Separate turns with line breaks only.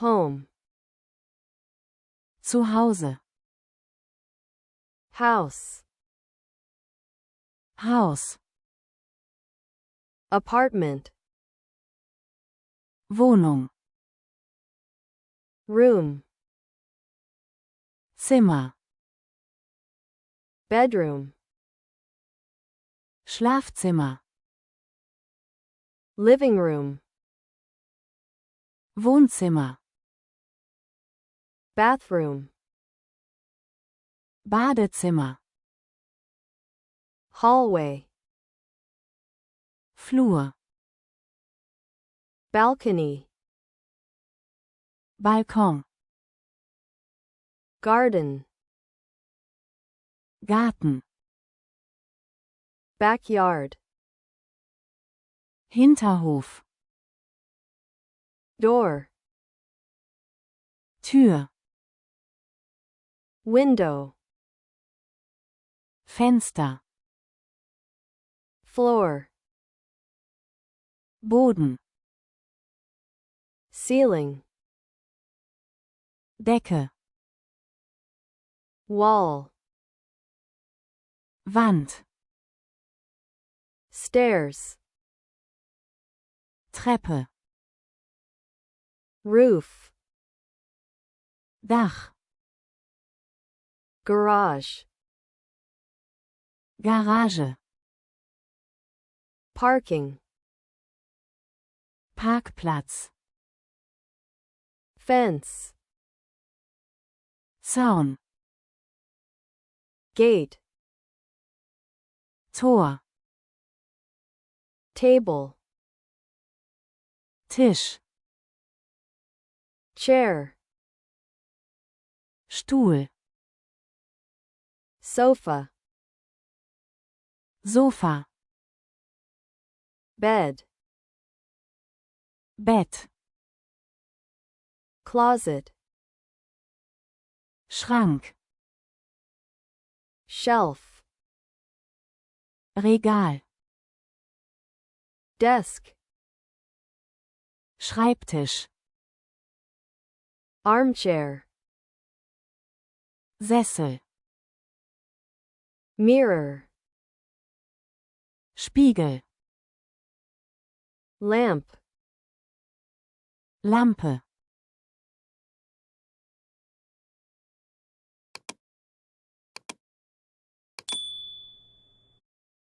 home,
zu Hause,
house,
Haus,
apartment,
Wohnung,
room,
Zimmer,
bedroom,
Schlafzimmer,
living room,
Wohnzimmer,
bathroom,
Badezimmer,
hallway,
Flur,
balcony,
Balkon,
garden,
Garten,
backyard,
Hinterhof,
door,
Tür,
window,
Fenster,
floor,
Boden,
ceiling,
Decke,
wall,
Wand,
stairs,
Treppe,
roof,
Dach,
garage,
Garage,
parking,
Parkplatz,
fence,
Zaun,
gate,
Tor,
table,
Tisch,
chair,
Stuhl,
sofa,
Sofa,
bed,
Bett,
closet,
Schrank,
shelf,
Regal,
desk,
Schreibtisch,
armchair,
Sessel,
mirror,
Spiegel,
lamp,
Lampe,